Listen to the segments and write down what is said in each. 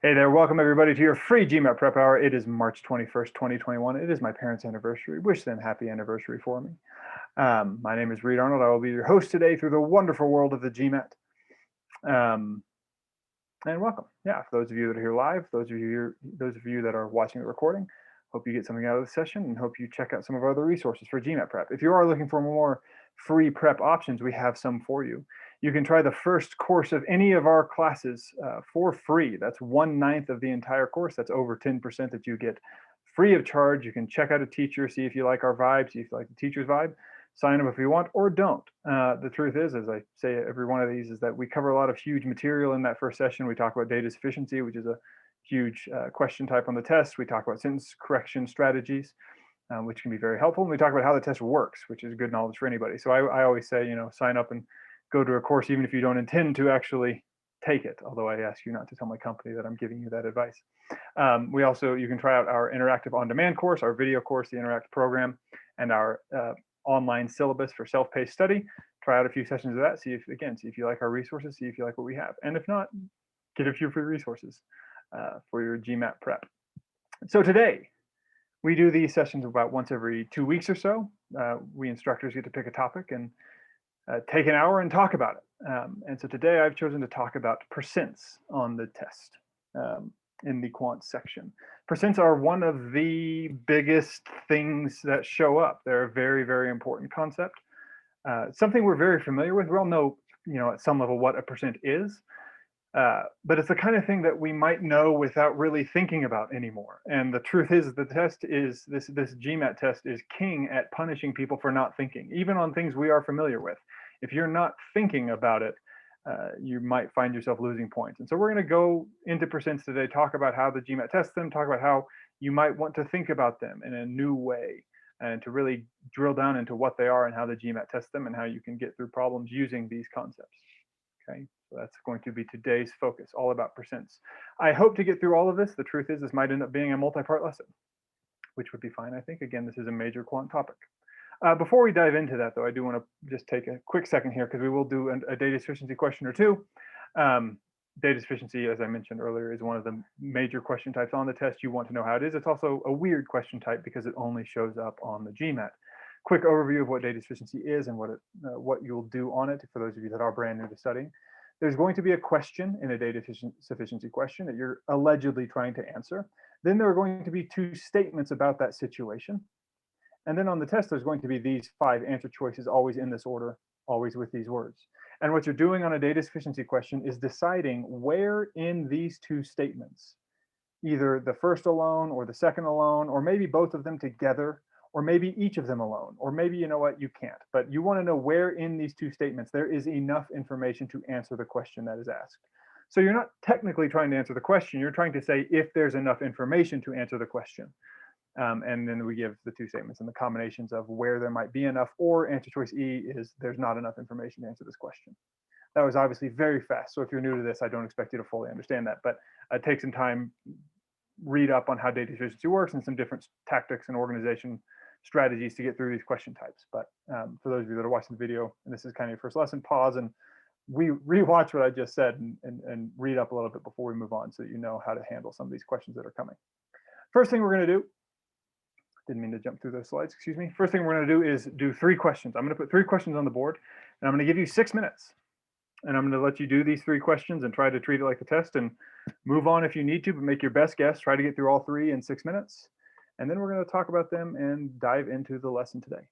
Hey there, welcome everybody to your free GMAT prep hour. It is March 21st, 2021. It is my parents' anniversary. Wish them happy anniversary for me. My name is Reed Arnold. I will be your host today through the wonderful world of the GMAT. And welcome. Yeah, for those of you that are here live, those of you that are watching the recording, hope you get something out of the session and hope you check out some of our other resources for GMAT prep. If you are looking for more free prep options, we have some for you. You can try the first course of any of our classes for free. That's 1/9 of the entire course. That's over 10% that you get free of charge. You can check out a teacher, see if you like our vibe, see if you like the teacher's vibe. Sign up if you want or don't. The truth is, as I say every one of these, is that we cover a lot of huge material in that first session. We talk about data sufficiency, which is a huge question type on the test. We talk about sentence correction strategies, which can be very helpful. And we talk about how the test works, which is good knowledge for anybody. So I always say, sign up and go to a course, even if you don't intend to actually take it, although I ask you not to tell my company that I'm giving you that advice. You can try out our interactive on-demand course, our video course, the interactive program, and our online syllabus for self-paced study. Try out a few sessions of that. See if you like our resources, see if you like what we have. And if not, get a few free resources for your GMAT prep. So today, we do these sessions about once every 2 weeks or so. We instructors get to pick a topic and take an hour and talk about it. And so today I've chosen to talk about percents on the test in the quant section. Percents are one of the biggest things that show up. They're a very, very important concept. Something we're very familiar with. We all know, at some level what a percent is. But it's the kind of thing that we might know without really thinking about anymore. And the truth is, the test is this GMAT test is king at punishing people for not thinking, even on things we are familiar with. If you're not thinking about it, you might find yourself losing points. And so we're going to go into percents today, talk about how the GMAT tests them, talk about how you might want to think about them in a new way, and to really drill down into what they are and how the GMAT tests them and how you can get through problems using these concepts. Okay, so that's going to be today's focus, all about percents. I hope to get through all of this. The truth is, this might end up being a multi-part lesson, which would be fine, I think. Again, this is a major quant topic. Before we dive into that, though, I do want to just take a quick second here because we will do a data sufficiency question or two. Data sufficiency, as I mentioned earlier, is one of the major question types on the test. You want to know how it is. It's also a weird question type because it only shows up on the GMAT. Quick overview of what data sufficiency is and what you'll do on it for those of you that are brand new to studying. There's going to be a question in a data sufficiency question that you're allegedly trying to answer. Then there are going to be 2 statements about that situation. And then on the test, there's going to be these 5 answer choices, always in this order, always with these words. And what you're doing on a data sufficiency question is deciding where in these 2 statements, either the first alone or the second alone, or maybe both of them together, or maybe each of them alone, or maybe you know what, you can't. But you want to know where in these 2 statements there is enough information to answer the question that is asked. So you're not technically trying to answer the question, you're trying to say if there's enough information to answer the question. And then we give the 2 statements and the combinations of where there might be enough, or answer choice E is there's not enough information to answer this question. That was obviously very fast. So if you're new to this, I don't expect you to fully understand that, but take some time, read up on how data sufficiency works and some different tactics and organization strategies to get through these question types. But for those of you that are watching the video and this is kind of your first lesson, pause and rewatch what I just said and read up a little bit before we move on so that you know how to handle some of these questions that are coming. First thing we're going to do, didn't mean to jump through those slides, excuse me. First thing we're going to do is do 3 questions. I'm going to put 3 questions on the board and I'm going to give you 6 minutes. And I'm going to let you do these 3 questions and try to treat it like a test and move on if you need to, but make your best guess. Try to get through all 3 in 6 minutes. And then we're going to talk about them and dive into the lesson today.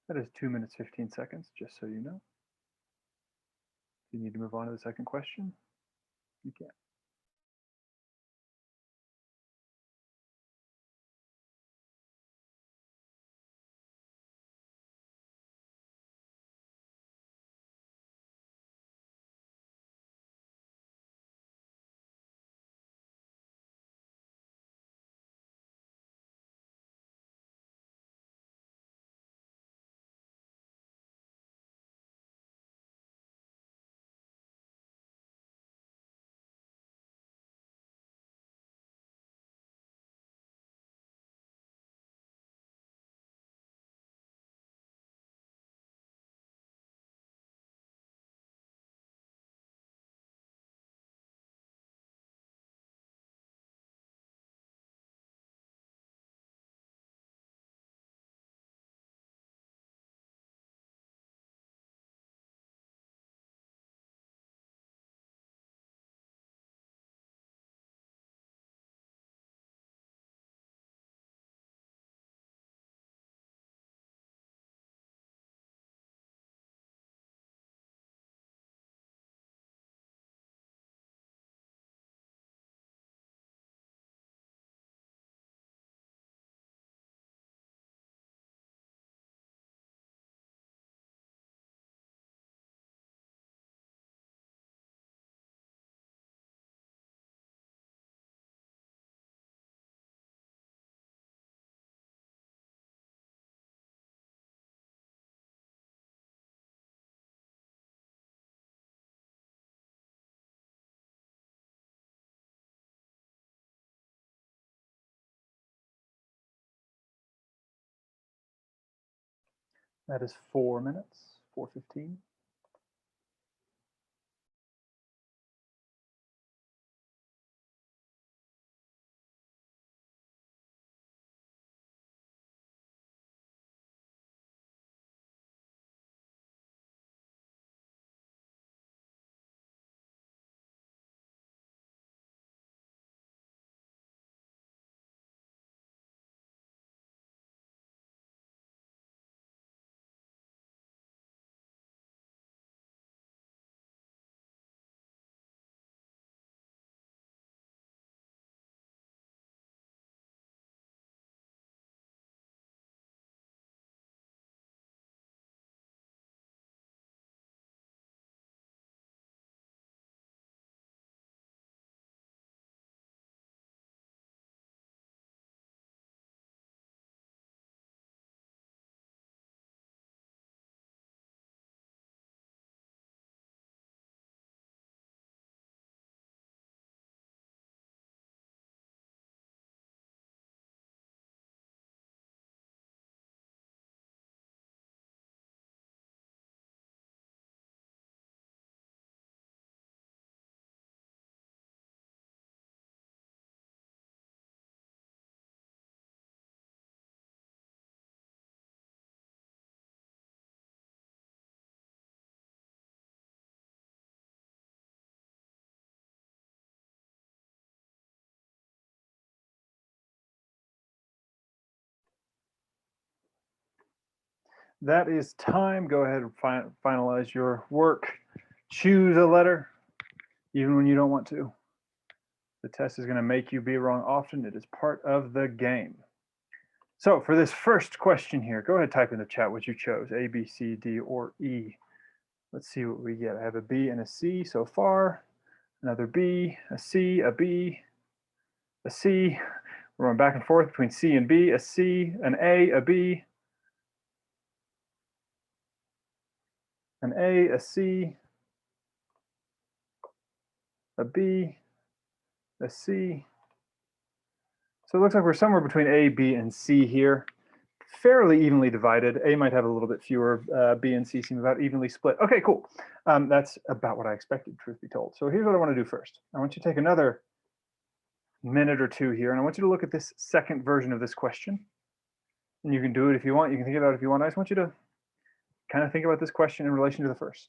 That is 2 minutes, 15 seconds, just so you know. If you need to move on to the second question, you can. That is 4 minutes, 4:15. That is time. Go ahead and finalize your work. Choose a letter, even when you don't want to. The test is going to make you be wrong often. It is part of the game. So for this first question here, go ahead and type in the chat what you chose, A, B, C, D, or E. Let's see what we get. I have a B and a C so far. Another B, a C, a B, a C. We're going back and forth between C and B, a C, an A, B, an A, C, a B, a C. So it looks like we're somewhere between A, B, and C here. Fairly evenly divided. A might have a little bit fewer. B and C seem about evenly split. Okay, cool. That's about what I expected, truth be told. So here's what I want to do first. I want you to take another minute or two here, and I want you to look at this second version of this question. And you can do it if you want. You can think about it if you want. I just want you to kind of think about this question in relation to the first.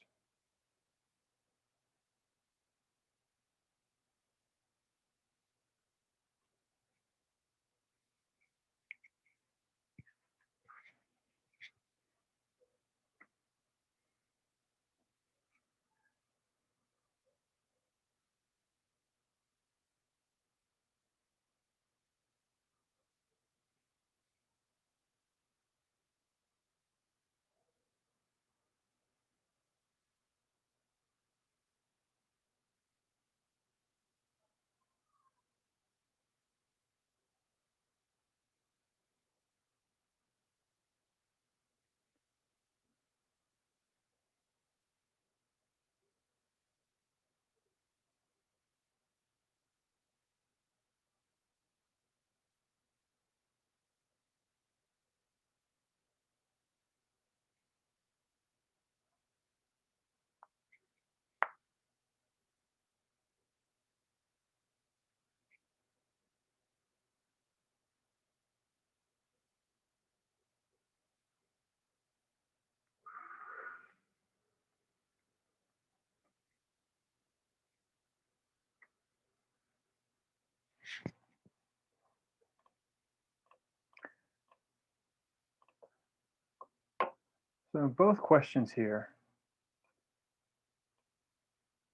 So in both questions here,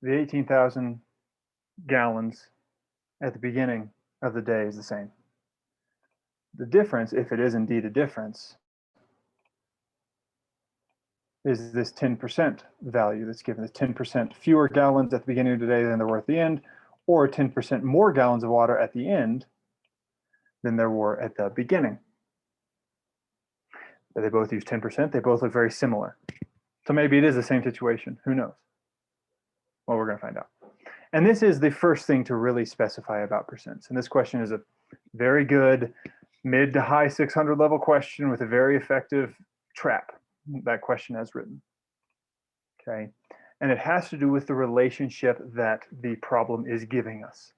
the 18,000 gallons at the beginning of the day is the same. The difference, if it is indeed a difference, is this 10% value that's given, the 10% fewer gallons at the beginning of the day than there were at the end, or 10% more gallons of water at the end than there were at the beginning. They both use 10%, they both look very similar. So maybe it is the same situation, who knows? Well, we're gonna find out. And this is the first thing to really specify about percents. And this question is a very good mid to high 600 level question with a very effective trap, that question as written. Okay, and it has to do with the relationship that the problem is giving us.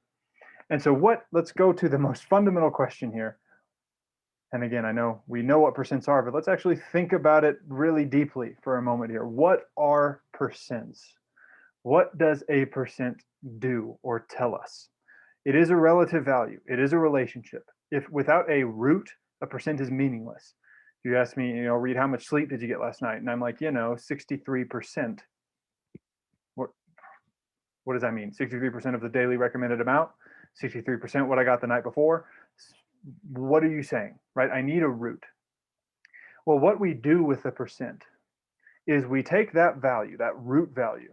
And so let's go to the most fundamental question here. And again, I know we know what percents are, but let's actually think about it really deeply for a moment here. What are percents? What does a percent do or tell us? It is a relative value. It is a relationship. If without a root, a percent is meaningless. If you ask me, Reed, how much sleep did you get last night? And I'm like, 63%. What does that mean? 63% of the daily recommended amount, 63% what I got the night before. What are you saying, right? I need a root. Well, what we do with the percent is we take that value, that root value,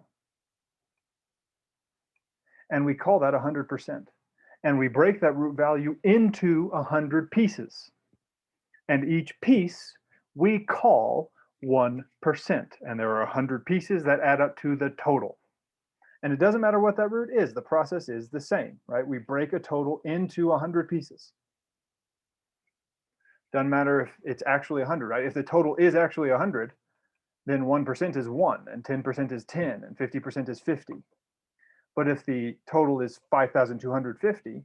and we call that 100%. And we break that root value into 100 pieces. And each piece we call 1%. And there are 100 pieces that add up to the total. And it doesn't matter what that root is, the process is the same, right? We break a total into 100 pieces. Doesn't matter if it's actually 100, right? If the total is actually 100, then 1% is 1, and 10% is 10, and 50% is 50. But if the total is 5,250,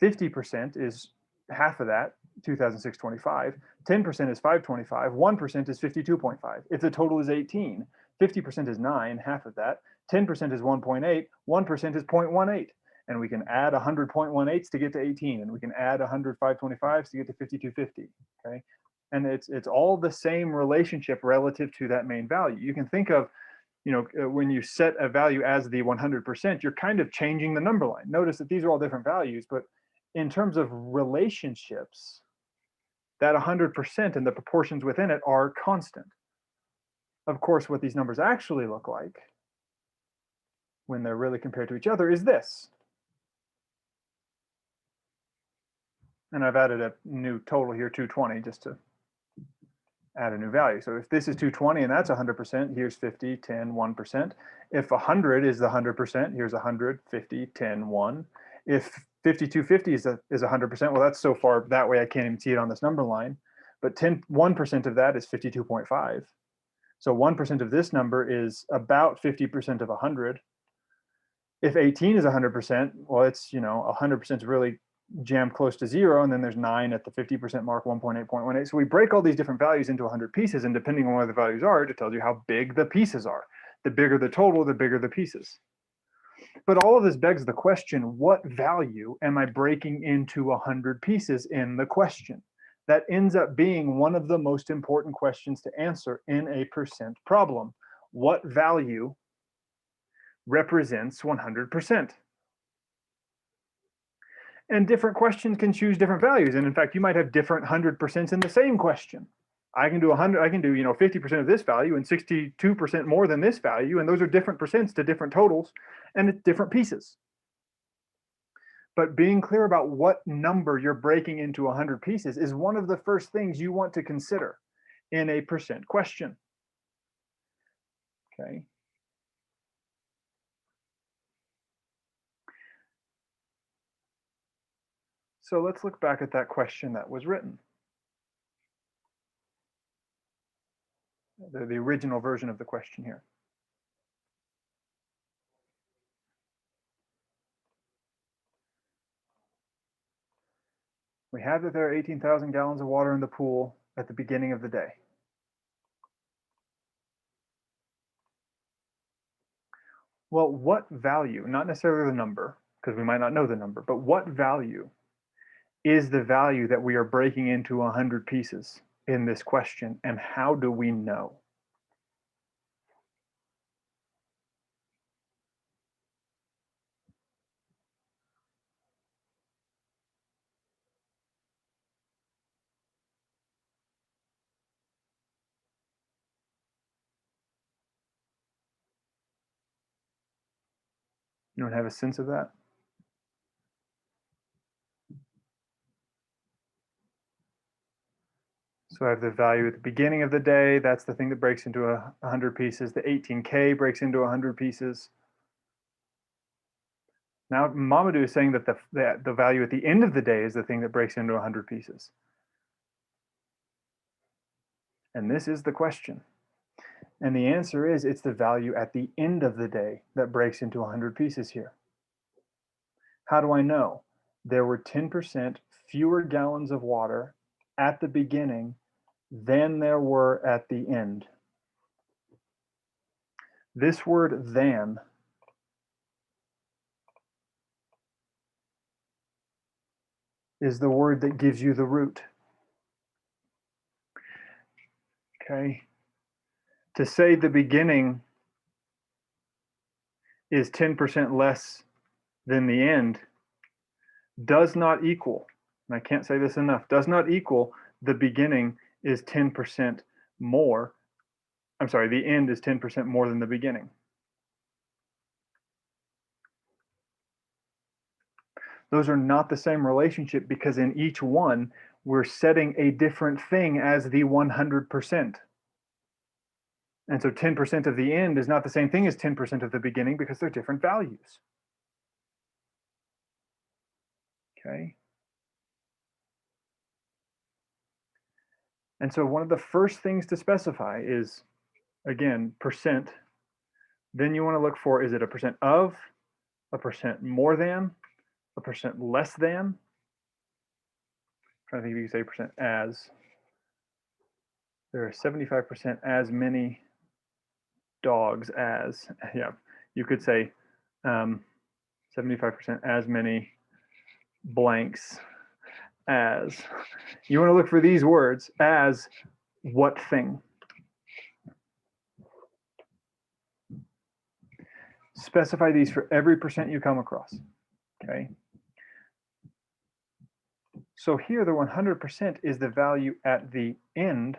50% is half of that, 2,625, 10% is 525, 1% is 52.5. If the total is 18, 50% is 9, half of that, 10% is 1.8, 1% is 0.18. And we can add 100 0.18s to get to 18, and we can add 100 525s to get to 5250, okay? And it's all the same relationship relative to that main value. You can think of, when you set a value as the 100%, you're kind of changing the number line. Notice that these are all different values, but in terms of relationships, that 100% and the proportions within it are constant. Of course, what these numbers actually look like when they're really compared to each other is this. And I've added a new total here, 220, just to add a new value. So if this is 220 and that's 100%, here's 50, 10, 1%. If 100 is the 100%, here's 100, 50, 10, 1. If 5250 is 100%, well, that's so far that way I can't even see it on this number line. But 1% of that is 52.5. So 1% of this number is about 50% of 100. If 18 is 100%, well, it's, 100% is really jammed close to 0, and then there's 9 at the 50% mark, 1.8, 0.18. So we break all these different values into 100 pieces, and depending on where the values are, it tells you how big the pieces are. The bigger the total, the bigger the pieces. But all of this begs the question, what value am I breaking into 100 pieces in the question? That ends up being one of the most important questions to answer in a percent problem. What value represents 100%? And different questions can choose different values. And in fact, you might have different 100% in the same question. I can do 100, I can do 50% of this value and 62% more than this value, and those are different percents to different totals, and it's different pieces. But being clear about what number you're breaking into 100 pieces is one of the first things you want to consider in a percent question. Okay. So let's look back at that question that was written. The original version of the question here. We have that there are 18,000 gallons of water in the pool at the beginning of the day. Well, what value, not necessarily the number, because we might not know the number, but what value is the value that we are breaking into 100 pieces in this question, and how do we know? You don't have a sense of that? So I have the value at the beginning of the day. That's the thing that breaks into 100 pieces. The 18K breaks into 100 pieces. Now Mamadou is saying that the value at the end of the day is the thing that breaks into 100 pieces. And this is the question. And the answer is it's the value at the end of the day that breaks into 100 pieces here. How do I know? There were 10% fewer gallons of water at the beginning than there were at the end. This word than is the word that gives you the root. Okay. To say the beginning is 10% less than the end does not equal, and I can't say this enough, does not equal the beginning is 10% more. I'm sorry, the end is 10% more than the beginning. Those are not the same relationship because in each one, we're setting a different thing as the 100%. And so 10% of the end is not the same thing as 10% of the beginning because they're different values. Okay. And so one of the first things to specify is, again, percent. Then you want to look for, is it a percent of, a percent more than, a percent less than? I'm trying to think if you can say percent as. There are 75% as many dogs as. Yeah, you could say 75% as many blanks as. You want to look for these words as what thing. Specify these for every percent you come across. Okay. So here the 100% is the value at the end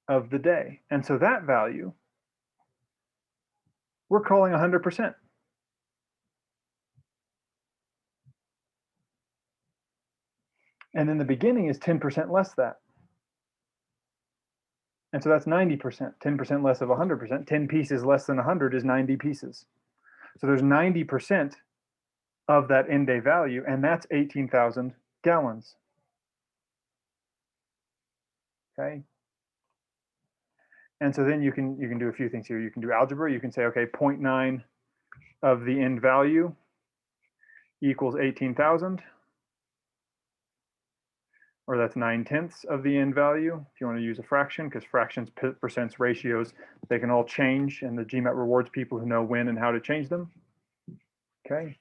of the day. And so that value we're calling 100%. And then the beginning is 10% less that. And so that's 90%, 10% less of 100%. 10 pieces less than 100 is 90 pieces. So there's 90% of that end day value, and that's 18,000 gallons. Okay. And so then you can do a few things here. You can do algebra. You can say, okay, 0.9 of the end value equals 18,000. Or that's 9/10 of the end value, if you want to use a fraction, because fractions, percents, ratios, they can all change, and the GMAT rewards people who know when and how to change them. Okay.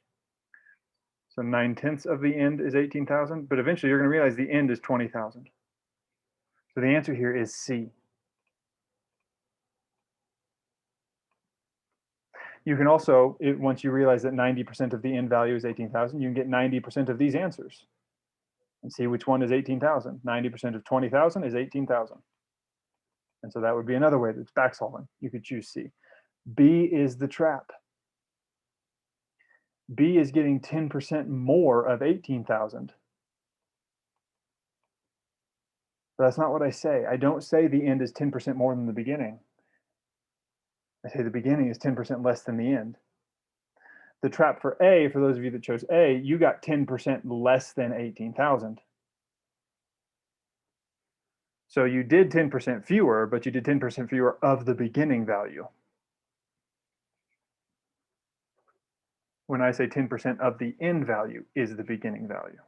So 9/10 of the end is 18,000, but eventually you're going to realize the end is 20,000. So the answer here is C. You can also, once you realize that 90% of the end value is 18,000, you can get 90% of these answers and see which one is 18,000. 90% of 20,000 is 18,000. And so that would be another way that's back solving. You could choose C. B is the trap. B is getting 10% more of 18,000. But that's not what I say. I don't say the end is 10% more than the beginning. I say the beginning is 10% less than the end. The trap for A, for those of you that chose A, you got 10% less than 18,000. So you did 10% fewer, but you did 10% fewer of the beginning value. When I say 10% of the end value is the beginning value.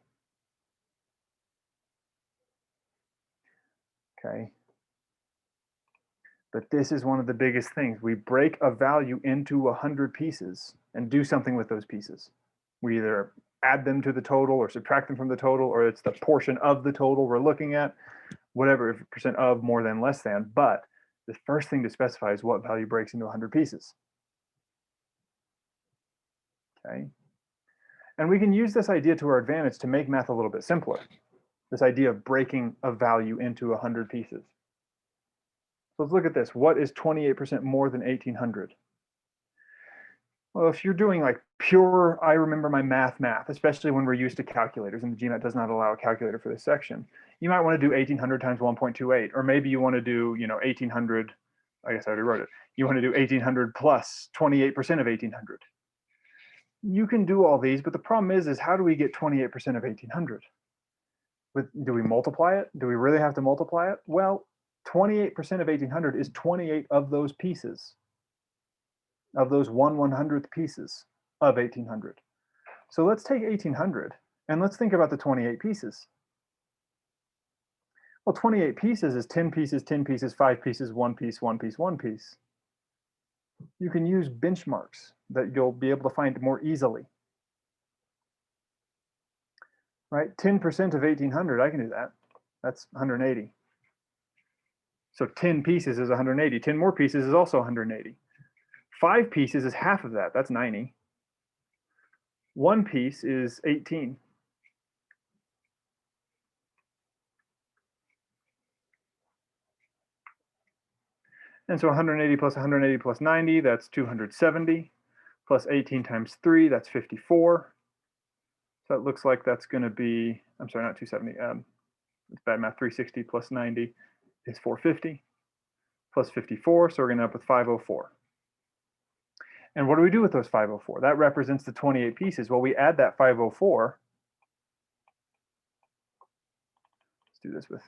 Okay. But this is one of the biggest things. We break a value into 100 pieces and do something with those pieces. We either add them to the total or subtract them from the total, or it's the portion of the total we're looking at. whatever, if percent of, more than, less than, but the first thing to specify is what value breaks into 100 pieces. Okay. And we can use this idea to our advantage to make math a little bit simpler. This idea of breaking a value into 100 pieces. So let's look at this. What is 28% more than 1800? Well, if you're doing like pure, I remember my math, especially when we're used to calculators, and the GMAT does not allow a calculator for this section, you might want to do 1800 times 1.28, or maybe you want to do, 1800, I guess I already wrote it. You want to do 1800 plus 28% of 1800. You can do all these, but the problem is how do we get 28% of 1800? Do we multiply it? Do we really have to multiply it? Well, 28% of 1800 is 28 of those pieces, of those 1/100th pieces of 1800. So let's take 1800 and let's think about the 28 pieces. Well, 28 pieces is 10 pieces, 10 pieces, 5 pieces, 1 piece, 1 piece, 1 piece. You can use benchmarks that you'll be able to find more easily. Right? 10% of 1800, I can do that. That's 180. So 10 pieces is 180. 10 more pieces is also 180. 5 pieces is half of that. That's 90. 1 piece is 18. And so 180 plus 180 plus 90, that's 270. Plus 18 times 3, that's 54. So it looks like that's going to be, I'm sorry, not 270. It's bad math. 360 plus 90 is 450. Plus 54, so we're going to end up with 504. And what do we do with those 504? That represents the 28 pieces. Well, we add that 504. Let's do this with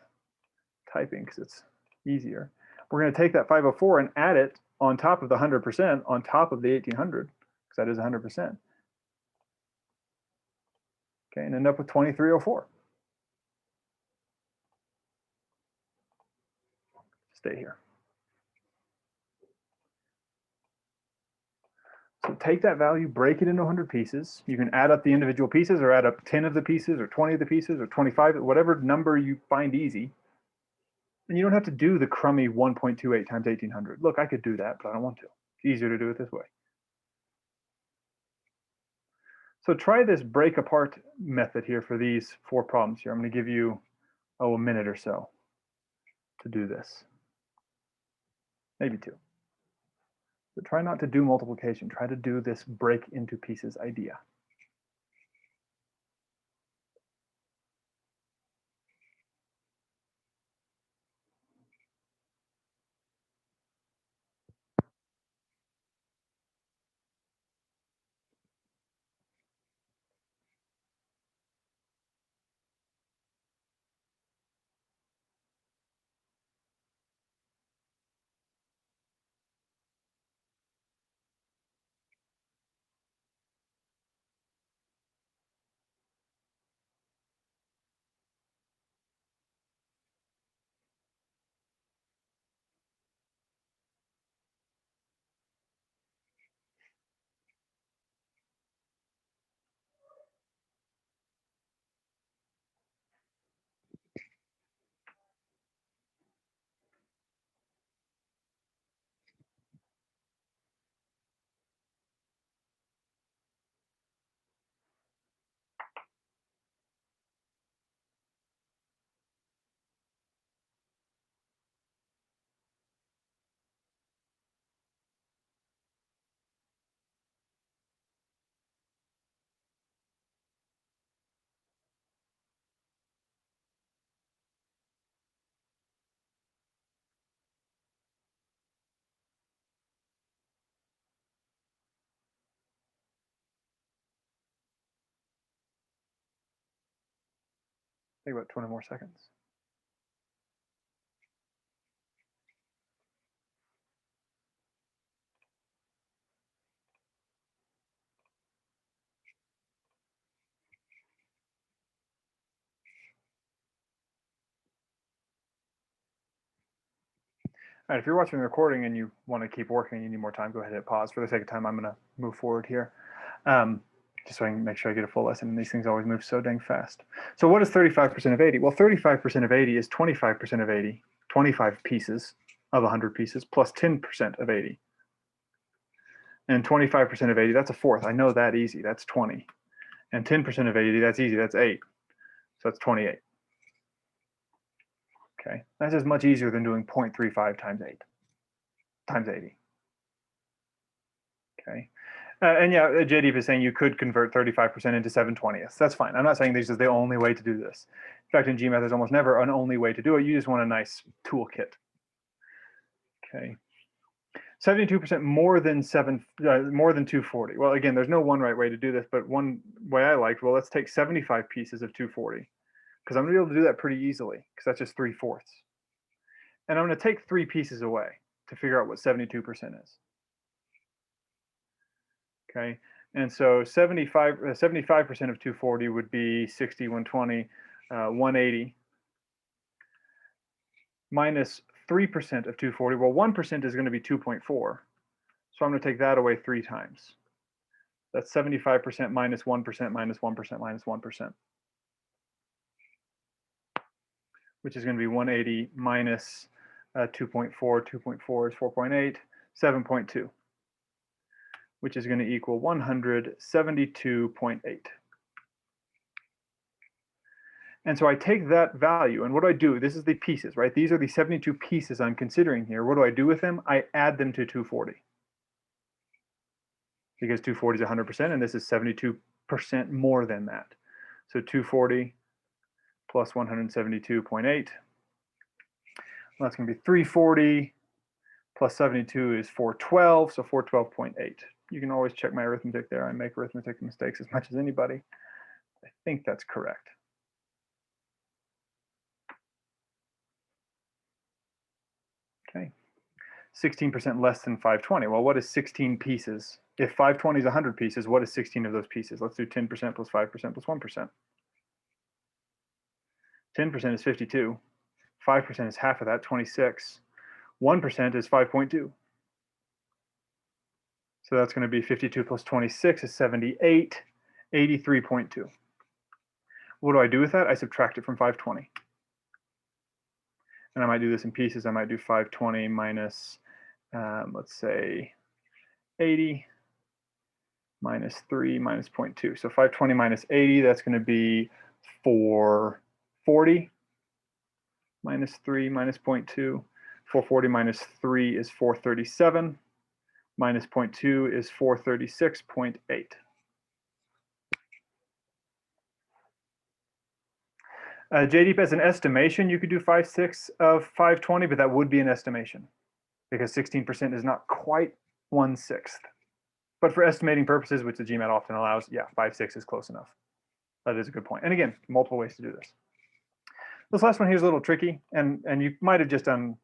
typing because it's easier. We're going to take that 504 and add it on top of the 100%, on top of the 1800, because that is 100%. Okay, and end up with 2304. Stay here. So take that value, break it into 100 pieces. You can add up the individual pieces or add up 10 of the pieces or 20 of the pieces or 25, whatever number you find easy. And you don't have to do the crummy 1.28 times 1800. Look, I could do that, but I don't want to. It's easier to do it this way. So try this break apart method here for these 4 problems here. I'm going to give you, a minute or so to do this. Maybe 2. But try not to do multiplication. Try to do this break into pieces idea. Take about 20 more seconds. All right, if you're watching the recording and you want to keep working and you need more time, go ahead and hit pause. For the sake of time, I'm going to move forward here. just so I can make sure I get a full lesson, and these things always move so dang fast. So what is 35% of 80? Well, 35% of 80 is 25% of 80, 25 pieces of 100 pieces, plus 10% of 80. And 25% of 80, that's a fourth. I know that easy, that's 20. And 10% of 80, that's easy, that's 8. So that's 28. Okay, that's just much easier than doing 0.35 times 8 times 80. Okay, and yeah, JD is saying you could convert 35% into 7/20ths. That's fine. I'm not saying this is the only way to do this. In fact, in GMAT, there's almost never an only way to do it. You just want a nice toolkit. Okay, 72% more than 240. Well, again, there's no one right way to do this, but one way I liked, well, let's take 75 pieces of 240, because I'm gonna be able to do that pretty easily, because that's just 3/4. And I'm gonna take 3 pieces away to figure out what 72% is. Okay, and so 75% of 240 would be 60, 120, 180, minus 3% of 240. Well, 1% is going to be 2.4, so I'm going to take that away 3 times. That's 75% minus 1% minus 1% minus 1%, which is going to be 180 minus 2.4. 2.4 is 4.8, 7.2. Which is going to equal 172.8. And so I take that value, and what do I do? This is the pieces, right? These are the 72 pieces I'm considering here. What do I do with them? I add them to 240. Because 240 is 100%, and this is 72% more than that. So 240 plus 172.8. Well, that's going to be 340 plus 72 is 412, so 412.8. You can always check my arithmetic there. I make arithmetic mistakes as much as anybody. I think that's correct. Okay, 16% less than 520. Well, what is 16 pieces? If 520 is 100 pieces, what is 16 of those pieces? Let's do 10% plus 5% plus 1%. 10% is 52. 5% is half of that, 26. 1% is 5.2. So that's going to be 52 plus 26 is 78, 83.2. What do I do with that? I subtract it from 520. And I might do this in pieces. I might do 520 minus, let's say, 80 minus 3 minus 0.2. So 520 minus 80, that's going to be 440 minus 3 minus 0.2. 440 minus 3 is 437. Minus 0.2 is 436.8. JD, as an estimation, you could do 5/6 of 520, but that would be an estimation because 16% is not quite 1/6. But for estimating purposes, which the GMAT often allows, yeah, 5/6 is close enough. That is a good point. And again, multiple ways to do this. This last one here is a little tricky, and you might have just done,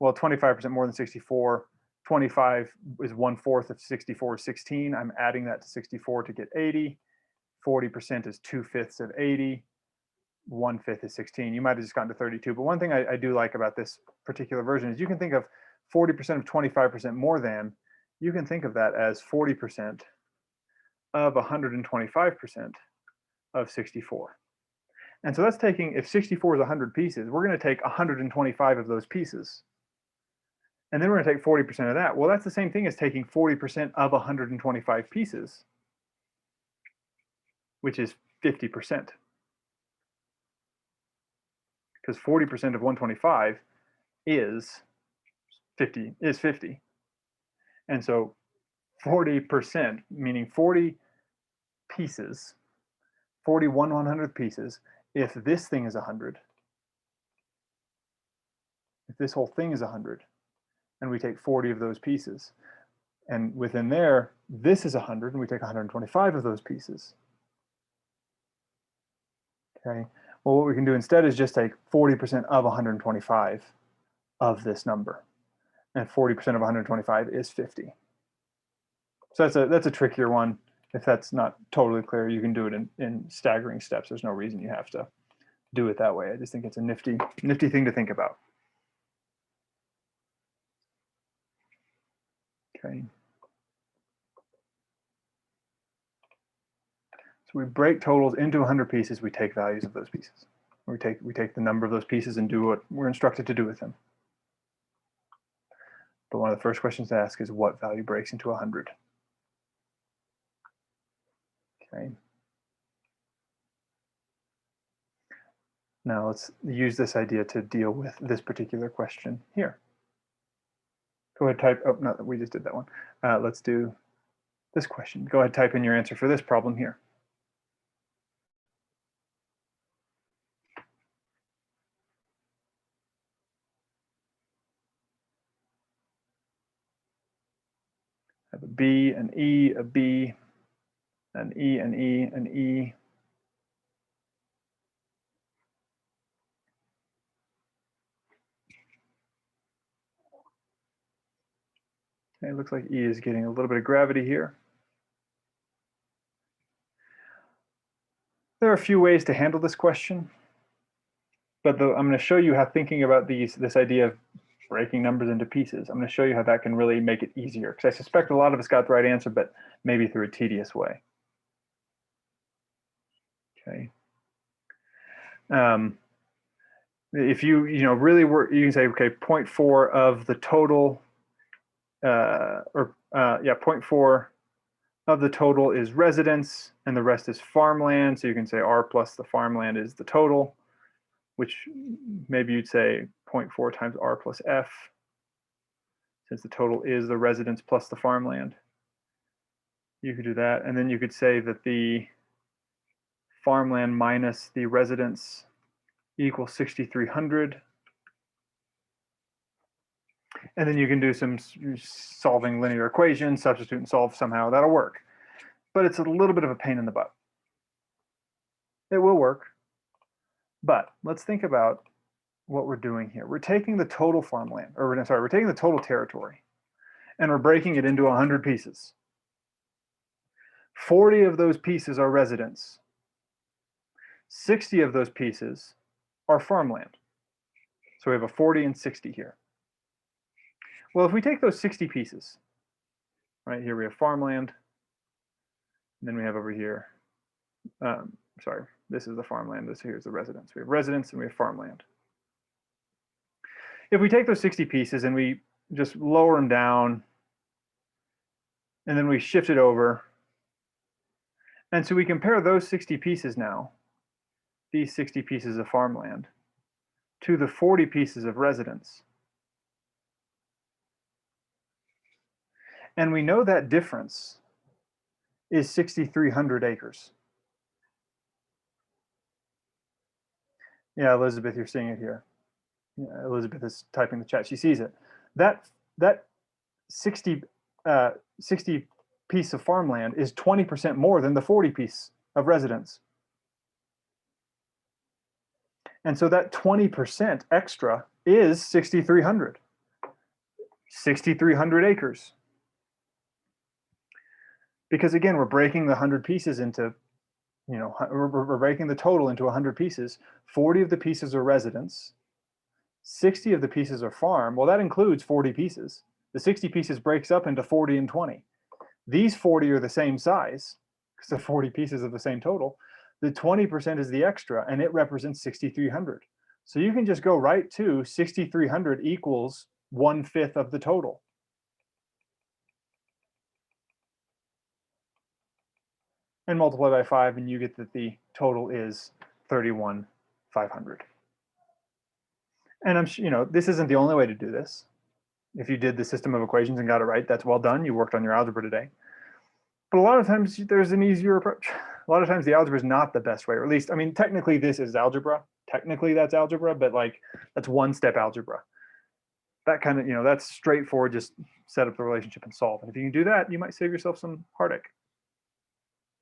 well, 25% more than 64. 25 is 1/4 of 64 is 16. I'm adding that to 64 to get 80. 40% is 2/5 of 80. 1/5 is 16. You might have just gotten to 32. But one thing I do like about this particular version is you can think of 40% of 25% more than, you can think of that as 40% of 125% of 64. And so that's taking, if 64 is 100 pieces, we're going to take 125 of those pieces. And then we're going to take 40% of that. Well, that's the same thing as taking 40% of 125 pieces, which is 50%. Because 40% of 125 is 50. And so 40%, meaning 40 pieces, 40 1/100th pieces, if this thing is 100, if this whole thing is 100, and we take 40 of those pieces, and within there, this is 100, and we take 125 of those pieces. Okay, well, what we can do instead is just take 40% of 125 of this number, and 40% of 125 is 50. So that's a trickier one. If that's not totally clear, you can do it in staggering steps. There's no reason you have to do it that way. I just think it's a nifty thing to think about. Okay. So we break totals into 100 pieces, we take values of those pieces. We take the number of those pieces and do what we're instructed to do with them. But one of the first questions to ask is what value breaks into 100? Okay. Now let's use this idea to deal with this particular question here. Go ahead, type, oh, no, we just did that one. Let's do this question. Go ahead, type in your answer for this problem here. I have a B, an E, a B, an E, an E, an E. Okay, it looks like E is getting a little bit of gravity here. There are a few ways to handle this question, but I'm going to show you how thinking about this idea of breaking numbers into pieces, I'm going to show you how that can really make it easier, because I suspect a lot of us got the right answer, but maybe through a tedious way. Okay. If you really were, you can say, okay, 0.4 of the total, 0.4 of the total is residence, and the rest is farmland. So you can say R plus the farmland is the total, which maybe you'd say 0.4 times R plus F, since the total is the residence plus the farmland. You could do that, and then you could say that the farmland minus the residence equals 6,300. And then you can do some solving linear equations, substitute and solve somehow, that'll work. But it's a little bit of a pain in the butt. It will work, but let's think about what we're doing here. We're taking the total farmland, or sorry, we're taking the total territory, and we're breaking it into 100 pieces. 40 of those pieces are residence. 60 of those pieces are farmland. So we have a 40 and 60 here. Well, if we take those 60 pieces, right here we have farmland, and then we have over here, sorry, this is the farmland, this here's the residence. We have residence and we have farmland. If we take those 60 pieces and we just lower them down, and then we shift it over, and so we compare those 60 pieces now, these 60 pieces of farmland, to the 40 pieces of residence. And we know that difference is 6,300 acres. Yeah, Elizabeth, you're seeing it here. Yeah, Elizabeth is typing the chat. She sees it. That 60 piece of farmland is 20% more than the 40 piece of residence. And so that 20% extra is 6,300. 6,300 acres. Because again, we're breaking the 100 pieces into, we're breaking the total into 100 pieces. 40 of the pieces are residence. 60 of the pieces are farm. Well, that includes 40 pieces. The 60 pieces breaks up into 40 and 20. These 40 are the same size, because the 40 pieces are the same total. The 20% is the extra, and it represents 6,300. So you can just go right to 6,300 equals 1/5 of the total. And multiply by 5, and you get that the total is 31,500. And this isn't the only way to do this. If you did the system of equations and got it right, that's well done. You worked on your algebra today. But a lot of times there's an easier approach. A lot of times the algebra is not the best way, or at least, I mean, technically this is algebra. Technically that's algebra, but like that's one-step algebra. That kind of, that's straightforward, just set up the relationship and solve. And if you can do that, you might save yourself some heartache.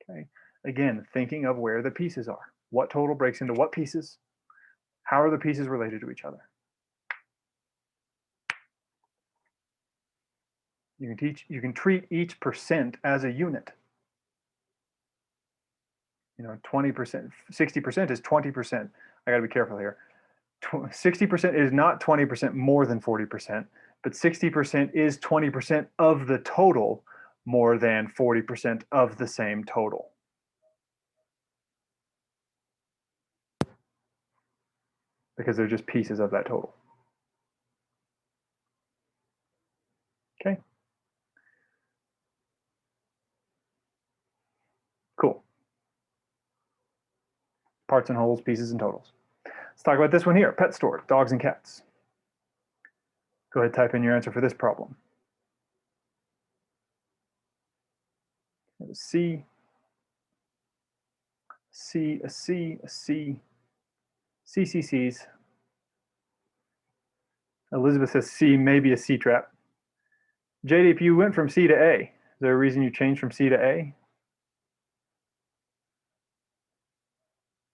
Okay. Again, thinking of where the pieces are. What total breaks into what pieces? How are the pieces related to each other? You can treat each percent as a unit. 20%, 60% is 20%. I gotta be careful here. 60% is not 20% more than 40%, but 60% is 20% of the total more than 40% of the same total. because they're just pieces of that total. Okay. Cool. Parts and wholes, pieces and totals. Let's talk about this one here, pet store, dogs and cats. Go ahead, type in your answer for this problem. A C, C, a C, a C, CCCs. Elizabeth says C, maybe a C trap. JD, if you went from C to A, is there a reason you changed from C to A?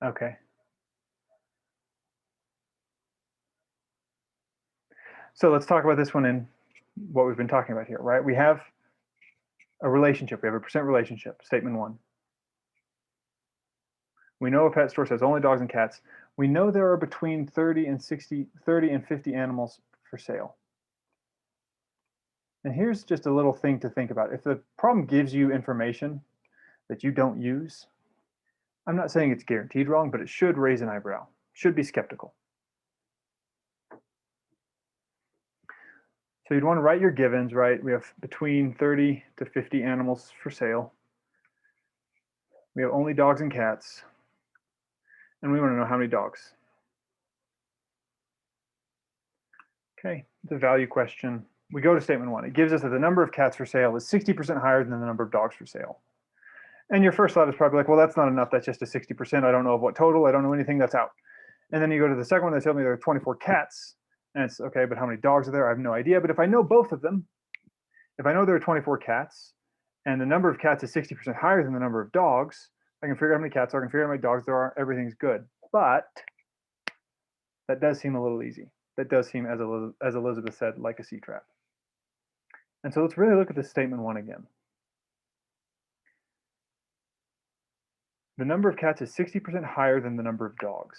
Okay. So let's talk about this one in what we've been talking about here, right? We have a relationship. We have a percent relationship, statement 1. We know a pet store says only dogs and cats. We know there are between 30 and 50 animals for sale. And here's just a little thing to think about. If the problem gives you information that you don't use, I'm not saying it's guaranteed wrong, but it should raise an eyebrow, should be skeptical. So you'd want to write your givens, right? We have between 30 to 50 animals for sale. We have only dogs and cats. And we want to know how many dogs. Okay, the value question. We go to statement 1. It gives us that the number of cats for sale is 60% higher than the number of dogs for sale. And your first thought is probably like, well, that's not enough. That's just a 60%. I don't know of what total. I don't know anything. That's out. And then you go to the second one. They tell me there are 24 cats. And it's okay, but how many dogs are there? I have no idea. But if I know both of them, if I know there are 24 cats and the number of cats is 60% higher than the number of dogs, I can figure out how many cats there are. I can figure out how many dogs there are. Everything's good. But that does seem a little easy. That does seem, as Elizabeth said, like a C trap. And so let's really look at this statement 1 again. The number of cats is 60% higher than the number of dogs.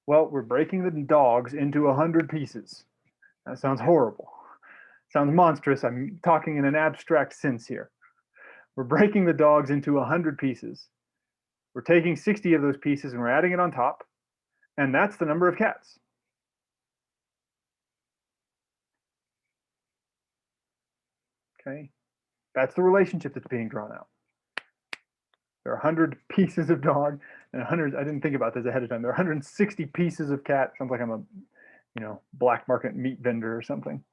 Well, we're breaking the dogs into 100 pieces. That sounds horrible. Sounds monstrous. I'm talking in an abstract sense here. We're breaking the dogs into 100 pieces. We're taking 60 of those pieces and we're adding it on top. And that's the number of cats. Okay, that's the relationship that's being drawn out. There are 100 pieces of dog and 100, I didn't think about this ahead of time. There are 160 pieces of cat. Sounds like I'm a, black market meat vendor or something.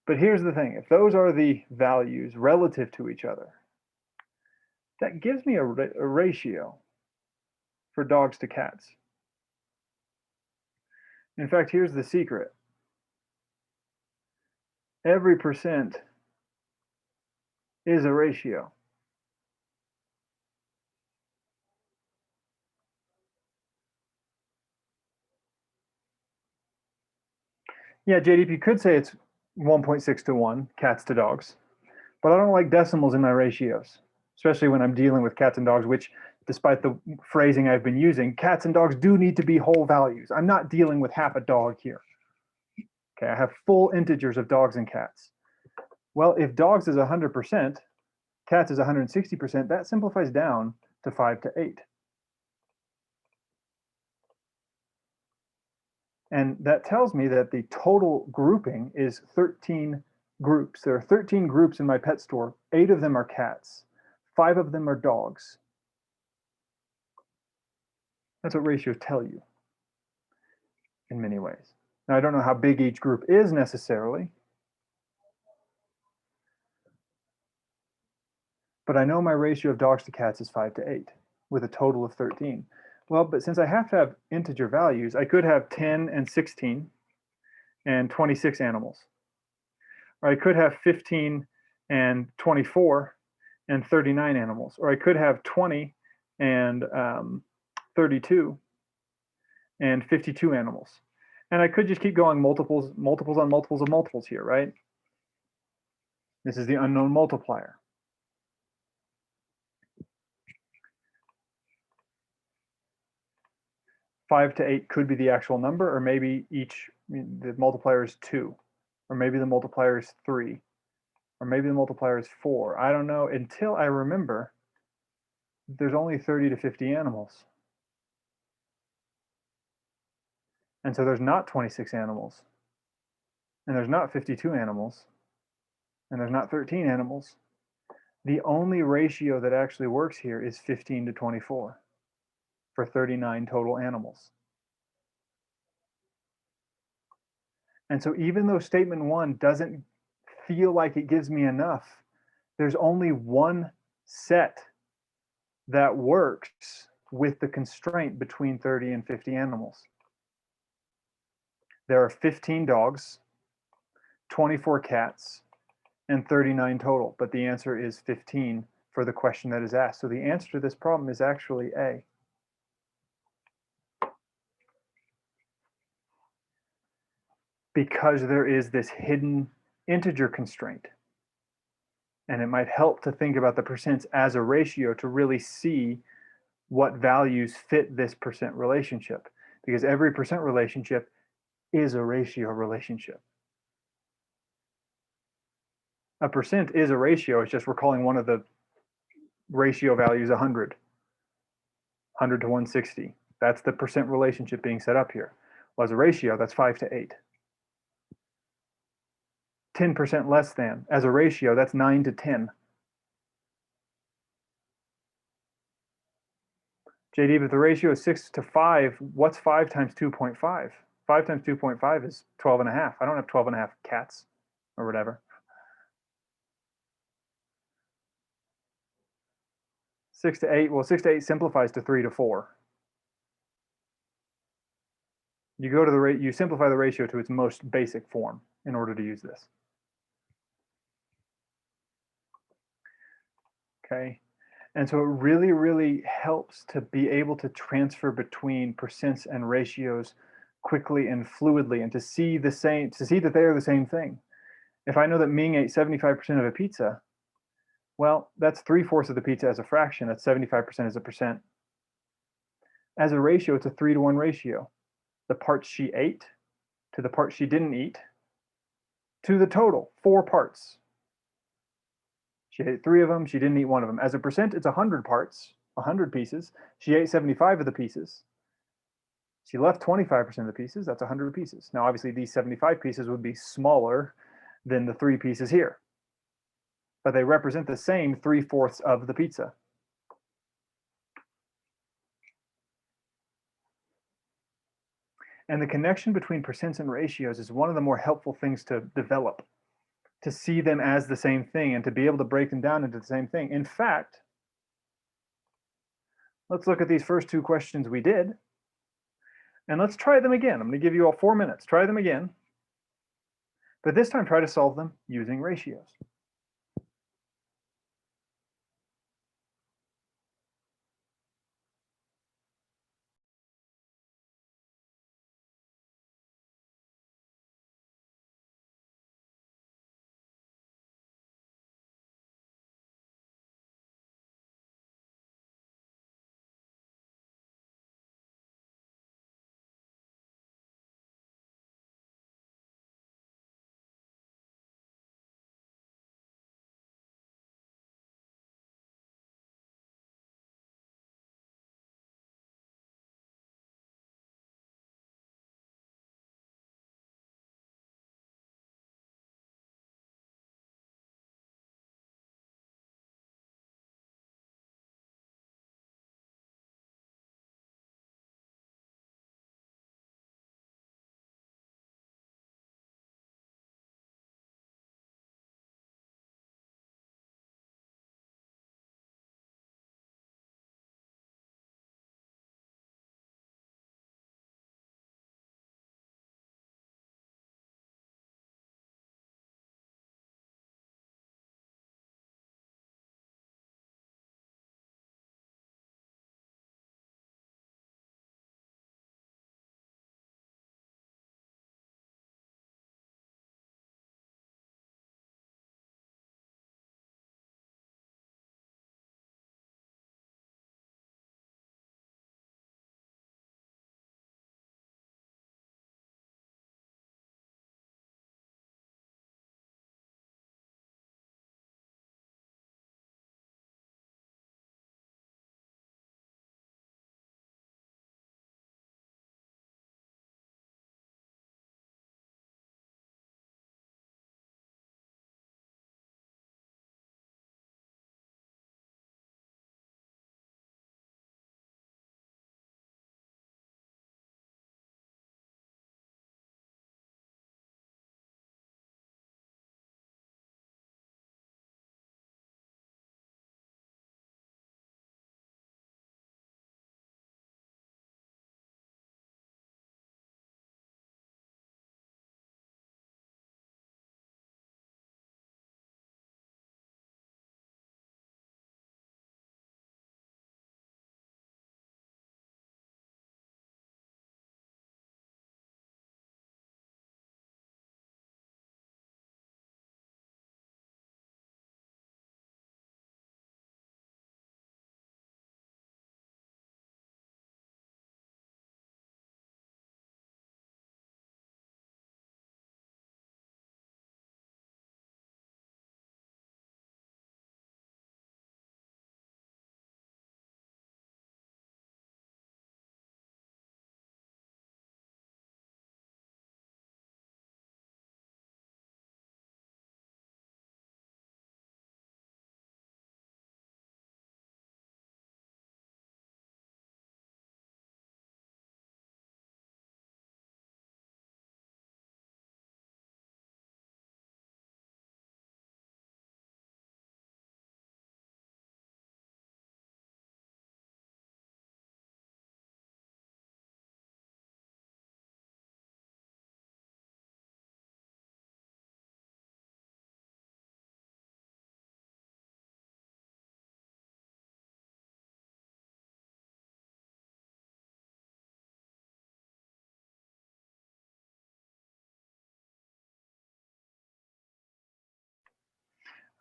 But here's the thing. If those are the values relative to each other, that gives me a ratio for dogs to cats. In fact, here's the secret. Every percent is a ratio. Yeah, JD, you could say it's 1.6 to 1, cats to dogs, but I don't like decimals in my ratios, especially when I'm dealing with cats and dogs, which, despite the phrasing I've been using, cats and dogs do need to be whole values. I'm not dealing with half a dog here. Okay, I have full integers of dogs and cats. Well, if dogs is 100%, cats is 160%, that simplifies down to 5 to 8. And that tells me that the total grouping is 13 groups. There are 13 groups in my pet store. 8 of them are cats. 5 of them are dogs. That's what ratios tell you in many ways. Now, I don't know how big each group is necessarily, but I know my ratio of dogs to cats is 5 to 8 with a total of 13. Well, but since I have to have integer values, I could have 10 and 16 and 26 animals. Or I could have 15 and 24 and 39 animals. Or I could have 20 and 32 and 52 animals. And I could just keep going multiples on multiples of multiples here, right? This is the unknown multiplier. Five to 8 could be the actual number, or maybe the multiplier is 2, or maybe the multiplier is 3, or maybe the multiplier is 4. I don't know until I remember there's only 30 to 50 animals. And so there's not 26 animals. And there's not 52 animals. And there's not 13 animals. The only ratio that actually works here is 15 to 24 for 39 total animals. And so even though statement one doesn't feel like it gives me enough, there's only one set that works with the constraint between 30 and 50 animals. There are 15 dogs, 24 cats, and 39 total, but the answer is 15 for the question that is asked. So the answer to this problem is actually A. Because there is this hidden integer constraint. And it might help to think about the percents as a ratio to really see what values fit this percent relationship, because every percent relationship is a ratio relationship. A percent is a ratio, it's just we're calling one of the ratio values 100, 100 to 160. That's the percent relationship being set up here. Well, as a ratio, that's 5 to 8. 10% less than, as a ratio, that's 9 to 10. JD, but the ratio is 6 to 5. What's 5 times 2.5? 5 times 2.5 is 12 and a half. I don't have 12 and a half cats or whatever. 6 to 8, well, 6 to 8 simplifies to 3 to 4. You go to the rate, you simplify the ratio to its most basic form in order to use this. Okay, and so it really, really helps to be able to transfer between percents and ratios quickly and fluidly, and to see that they are the same thing. If I know that Ming ate 75% of a pizza, well, that's 3/4 of the pizza as a fraction. That's 75% as a percent. As a ratio, it's a 3 to 1 ratio. The parts she ate to the parts she didn't eat to the total, 4 parts. She ate 3 of them, she didn't eat 1 of them. As a percent, it's 100 parts, 100 pieces. She ate 75 of the pieces. She left 25% of the pieces, that's 100 pieces. Now, obviously, these 75 pieces would be smaller than the 3 pieces here, but they represent the same 3/4 of the pizza. And the connection between percents and ratios is one of the more helpful things to develop, to see them as the same thing and to be able to break them down into the same thing. In fact, let's look at these first 2 questions we did, and let's try them again. I'm going to give you all 4 minutes. Try them again, but this time try to solve them using ratios.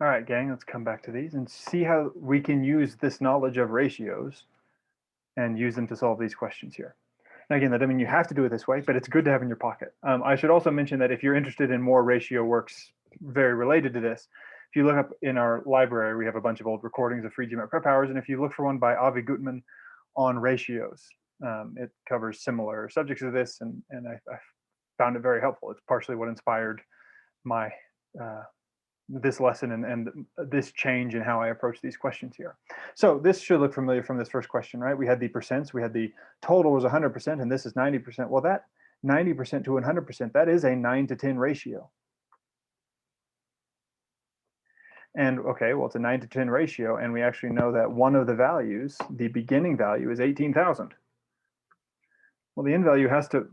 All right, gang, let's come back to these and see how we can use this knowledge of ratios and use them to solve these questions here. Now, again, that doesn't mean you have to do it this way, but it's good to have in your pocket. I should also mention that if you're interested in more ratio works very related to this, if you look up in our library, we have a bunch of old recordings of free GMAT prep hours, and if you look for one by Avi Gutman on ratios, it covers similar subjects to this, and I found it very helpful. It's partially what inspired my this lesson and this change in how I approach these questions here. So this should look familiar from this first question, right? We had the percents, we had the total was 100%, and this is 90%. Well, that 90% to 100%, that is a 9 to 10 ratio. And okay, well, it's a 9 to 10 ratio, and we actually know that one of the values, the beginning value, is 18,000. Well, the end value has to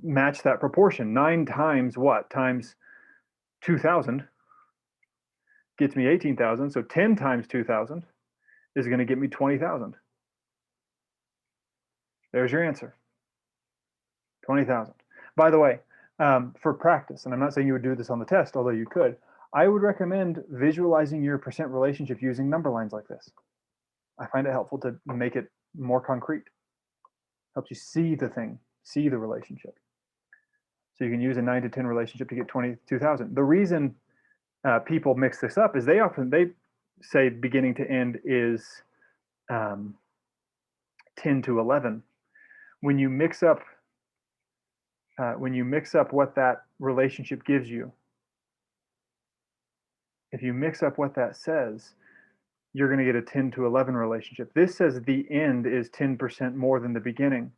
match that proportion. 9 times what? Times 2,000 gets me 18,000. So 10 times 2,000 is going to get me 20,000. There's your answer, 20,000. By the way, for practice, and I'm not saying you would do this on the test, although you could, I would recommend visualizing your percent relationship using number lines like this. I find it helpful to make it more concrete. Helps you see the thing, see the relationship. So you can use a 9 to 10 relationship to get 22,000. The reason people mix this up is they say beginning to end is 10 to 11. When you mix up what that relationship gives you, if you mix up what that says, you're going to get a 10 to 11 relationship. This says the end is 10% more than the beginning.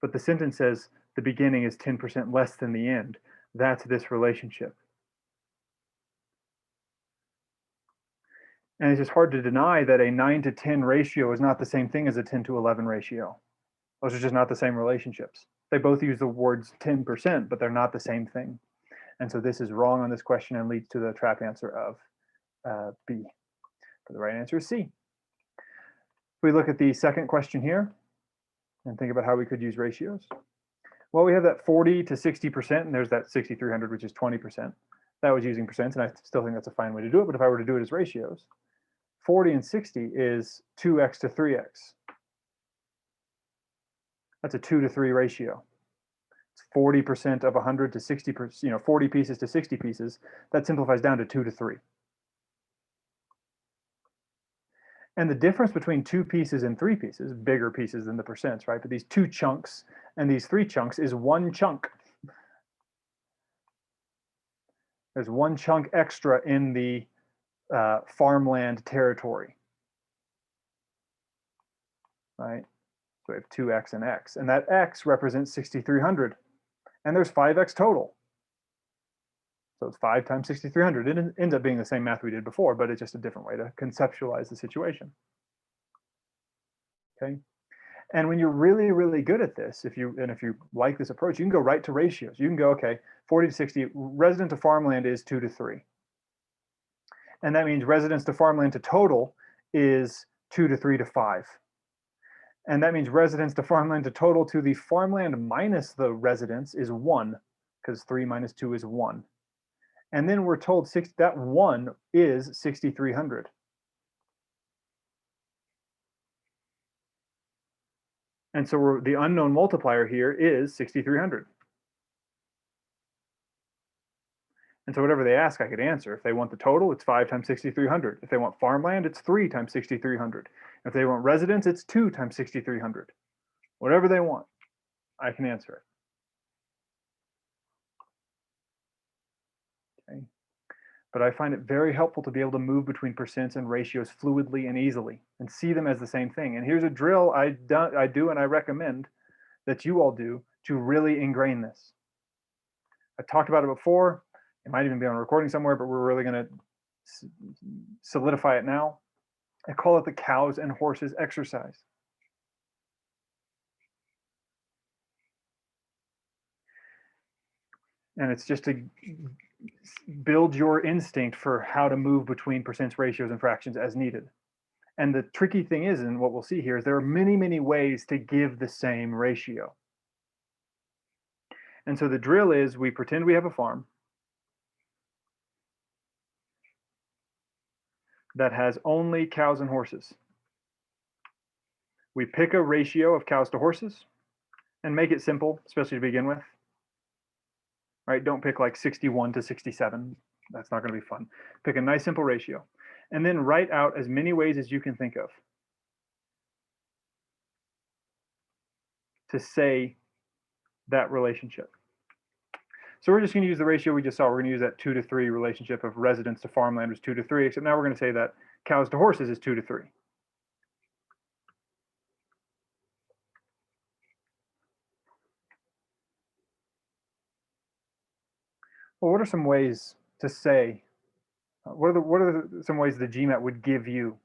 But the sentence says the beginning is 10% less than the end. That's this relationship. And it's just hard to deny that a 9 to 10 ratio is not the same thing as a 10 to 11 ratio. Those are just not the same relationships. They both use the words 10%, but they're not the same thing. And so this is wrong on this question and leads to the trap answer of B. But the right answer is C. If we look at the second question here and think about how we could use ratios. Well, we have that 40 to 60%, and there's that 6,300, which is 20%. That was using percents, and I still think that's a fine way to do it. But if I were to do it as ratios, 40 and 60 is 2x to 3x. That's a 2 to 3 ratio. It's 40% of 100 to 60%, 40 pieces to 60 pieces. That simplifies down to 2 to 3. And the difference between 2 pieces and 3 pieces, bigger pieces than the percents, right? But these 2 chunks and these 3 chunks is 1 chunk. There's 1 chunk extra in the farmland territory, right? So we have 2x and x, and that x represents 6,300, and there's 5x total. So it's 5 times 6,300. It ends up being the same math we did before, but it's just a different way to conceptualize the situation. Okay, and when you're really, really good at this, if you like this approach, you can go right to ratios. You can go, okay, 40 to 60, resident to farmland is 2 to 3. And that means residence to farmland to total is 2 to 3 to 5. And that means residence to farmland to total to the farmland minus the residence is 1, because 3 minus 2 is 1. And then we're told that 1 is 6,300. And so the unknown multiplier here is 6,300. And so whatever they ask, I could answer. If they want the total, it's 5 times 6,300. If they want farmland, it's 3 times 6,300. If they want residence, it's 2 times 6,300. Whatever they want, I can answer it. Okay. But I find it very helpful to be able to move between percents and ratios fluidly and easily and see them as the same thing. And here's a drill I do and I recommend that you all do to really ingrain this. I talked about it before. It might even be on a recording somewhere, but we're really going to solidify it now. I call it the cows and horses exercise. And it's just to build your instinct for how to move between percents, ratios, and fractions as needed. And the tricky thing is, and what we'll see here, is there are many, many ways to give the same ratio. And so the drill is we pretend we have a farm. that has only cows and horses. We pick a ratio of cows to horses and make it simple, especially to begin with. Right? Don't pick like 61 to 67. That's not going to be fun. Pick a nice simple ratio. And then write out as many ways as you can think of to say that relationship. So we're just going to use the ratio we just saw. We're going to use that 2 to 3 relationship of residents to farmland was 2 to 3, except now we're going to say that cows to horses is 2 to 3. Well, what are some ways to say, what are some ways the GMAT would give you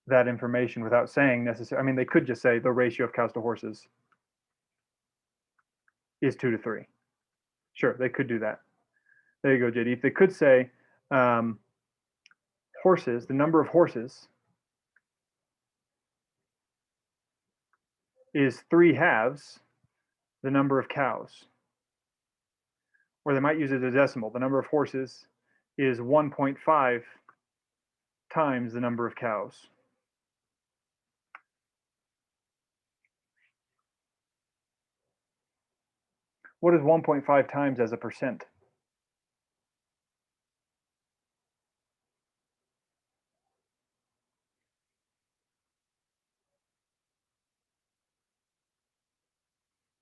that information without saying necessarily? I mean, they could just say the ratio of cows to horses is 2 to 3. Sure, they could do that. There you go, JD. They could say horses, the number of horses is 3/2 the number of cows. Or they might use it as a decimal. The number of horses is 1.5 times the number of cows. What is 1.5 times as a percent?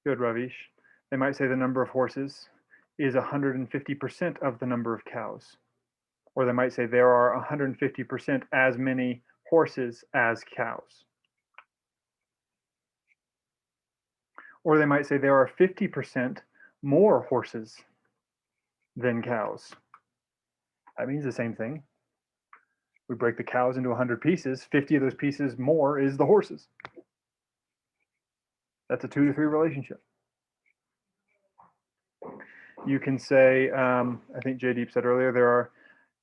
Good, Ravish. They might say the number of horses is 150% of the number of cows. Or they might say there are 150% as many horses as cows. Or they might say there are 50% more horses than cows. That means the same thing. We break the cows into 100 pieces, 50 of those pieces more is the horses. That's a 2 to 3 relationship. You can say, I think J. Deep said earlier,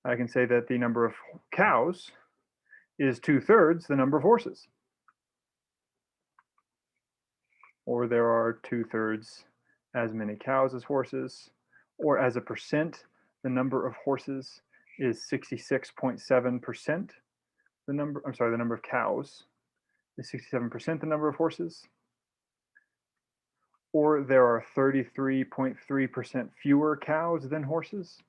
I can say that the number of cows is 2/3 the number of horses. Or there are 2/3 as many cows as horses. Or as a percent, the number of horses is 66.7%. The number of cows is 67% the number of horses. Or there are 33.3% fewer cows than horses.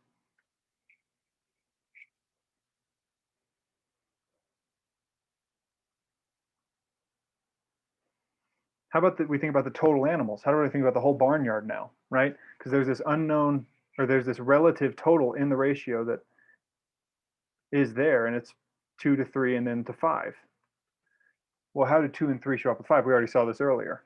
How about we think about the total animals? How do I think about the whole barnyard now, right? Because there's this unknown, or there's this relative total in the ratio that is there, and it's 2 to 3 and then to 5. Well, how did 2 and 3 show up with 5? We already saw this earlier.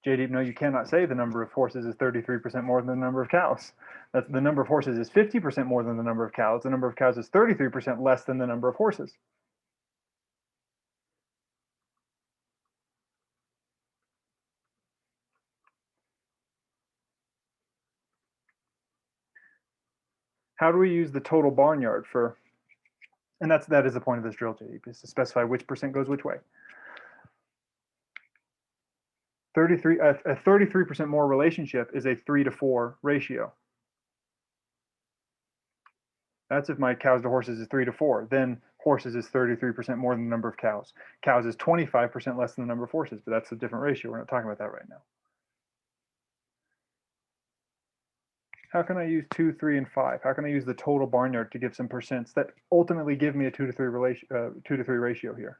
JD, no, you cannot say the number of horses is 33% more than the number of cows. That's the number of horses is 50% more than the number of cows. The number of cows is 33% less than the number of horses. How do we use the total barnyard for, and that is the point of this drill, JD, is to specify which percent goes which way. 33% more relationship is a 3 to 4 ratio. That's if my cows to horses is 3 to 4. Then horses is 33% more than the number of cows. Cows is 25% less than the number of horses, but that's a different ratio. We're not talking about that right now. How can I use 2, 3, and 5? How can I use the total barnyard to give some percents that ultimately give me a 2 to 3 ratio here?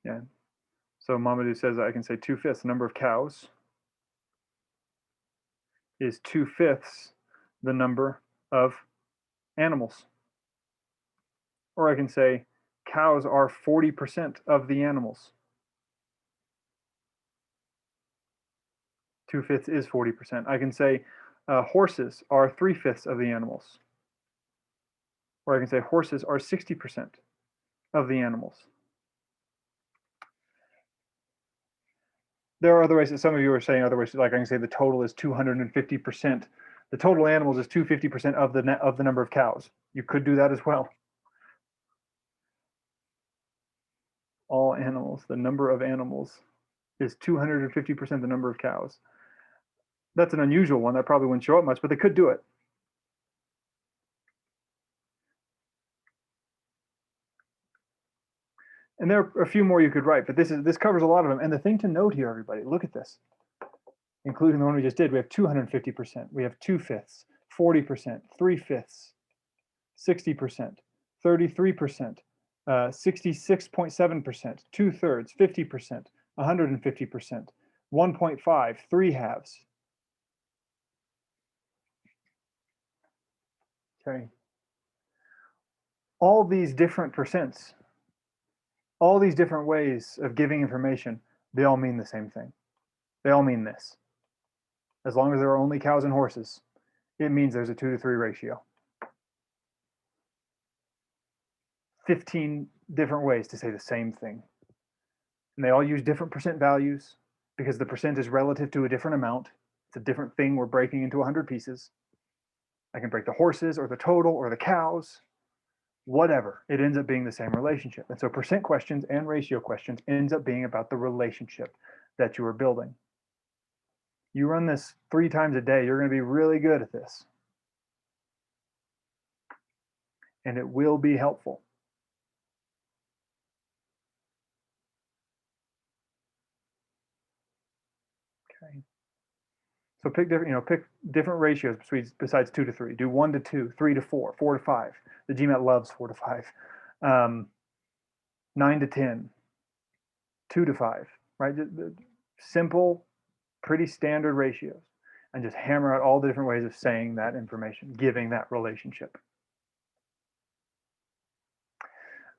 Yeah. So Mamadou says I can say 2/5. The number of cows is 2/5 the number of animals. Or I can say cows are 40% of the animals. 2/5 is 40%. I can say horses are 3/5 of the animals. Or I can say horses are 60% of the animals. There are other ways that some of you are saying other ways, like I can say the total is 250%. The total animals is 250% of the number of cows. You could do that as well. All animals, the number of animals is 250% the number of cows. That's an unusual one. That probably wouldn't show up much, but they could do it. And there are a few more you could write, but this covers a lot of them. And the thing to note here, everybody, look at this. Including the one we just did, we have 250%, we have 2/5, 40%, 3/5, 60%, 33%, 66.7%, 2/3, 50%, 150%, 1.5, 3/2. Okay. All these different percents, all these different ways of giving information, they all mean the same thing. They all mean this. As long as there are only cows and horses, it means there's a 2-to-3 ratio. 15 different ways to say the same thing. And they all use different percent values because the percent is relative to a different amount. It's a different thing we're breaking into 100 pieces. I can break the horses or the total or the cows, whatever. It ends up being the same relationship. And so percent questions and ratio questions ends up being about the relationship that you are building. You run this 3 times a day, you're going to be really good at this. And it will be helpful. Okay. So pick different ratios besides 2 to 3. Do 1 to 2, 3 to 4, 4 to 5. The GMAT loves 4 to 5. 9 to 10, 2 to 5, right? Simple, pretty standard ratios, and just hammer out all the different ways of saying that information, giving that relationship.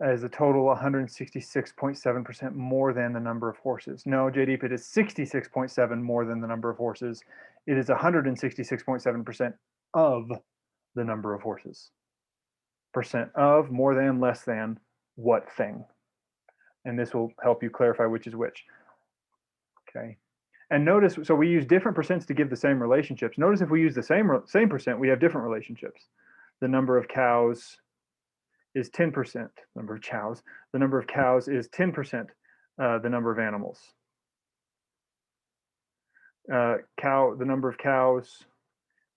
Is the total 166.7% more than the number of horses? No, JD, it is 66.7 more than the number of horses. It is 166.7% of the number of horses. Percent of, more than, less than, what thing? And this will help you clarify which is which. Okay. And notice, so we use different percents to give the same relationships. Notice if we use the same percent, we have different relationships. The number of cows is 10%, number of cows. The number of cows is 10%, the number of animals. The number of cows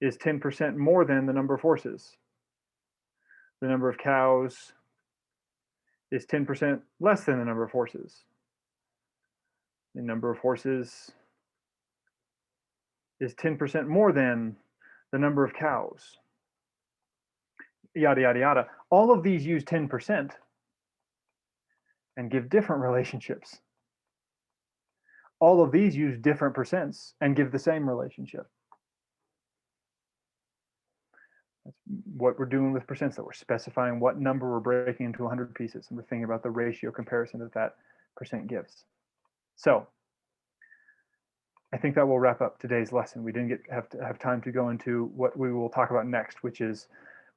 is 10% more than the number of horses. The number of cows is 10% less than the number of horses. The number of horses is 10% more than the number of cows. Yada, yada, yada. All of these use 10% and give different relationships. All of these use different percents and give the same relationship. That's what we're doing with percents, that we're specifying what number we're breaking into 100 pieces, and we're thinking about the ratio comparison that percent gives. So I think that will wrap up today's lesson. We didn't have time to go into what we will talk about next, which is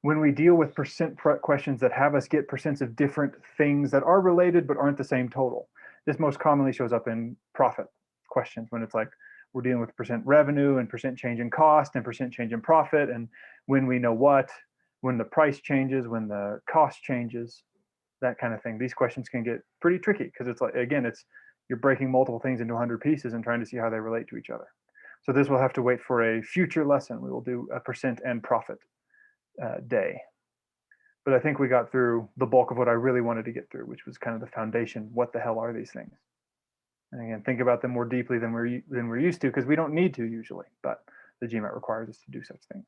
when we deal with percent questions that have us get percents of different things that are related but aren't the same total. This most commonly shows up in profit questions when it's like we're dealing with percent revenue and percent change in cost and percent change in profit, and when we know when the price changes, when the cost changes, that kind of thing. These questions can get pretty tricky because it's like, again, you're breaking multiple things into 100 pieces and trying to see how they relate to each other. So this will have to wait for a future lesson. We will do a percent and profit day. But I think we got through the bulk of what I really wanted to get through, which was kind of the foundation. What the hell are these things? And again, think about them more deeply than we're used to, because we don't need to usually, but the GMAT requires us to do such things.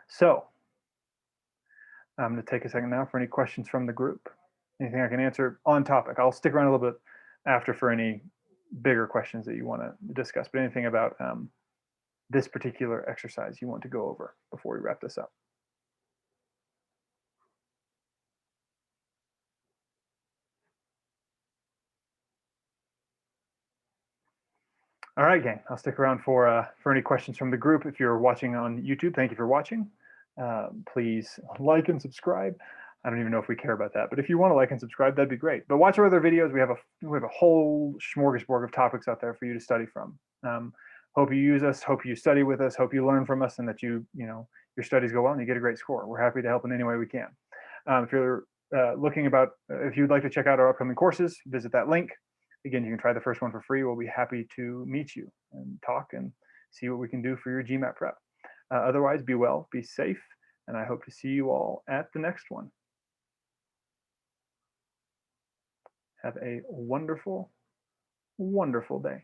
So I'm going to take a second now for any questions from the group. Anything I can answer on topic. I'll stick around a little bit after for any bigger questions that you want to discuss, but anything about this particular exercise you want to go over before we wrap this up. All right, gang, I'll stick around for any questions from the group. If you're watching on YouTube, thank you for watching. Please like and subscribe. I don't even know if we care about that, but if you want to like and subscribe, that'd be great. But watch our other videos. We have a whole smorgasbord of topics out there for you to study from. Hope you use us. Hope you study with us. Hope you learn from us, and that your studies go well and you get a great score. We're happy to help in any way we can. If you're if you'd like to check out our upcoming courses, visit that link. Again, you can try the first one for free. We'll be happy to meet you and talk and see what we can do for your GMAT prep. Otherwise, be well, be safe, and I hope to see you all at the next one. Have a wonderful, wonderful day.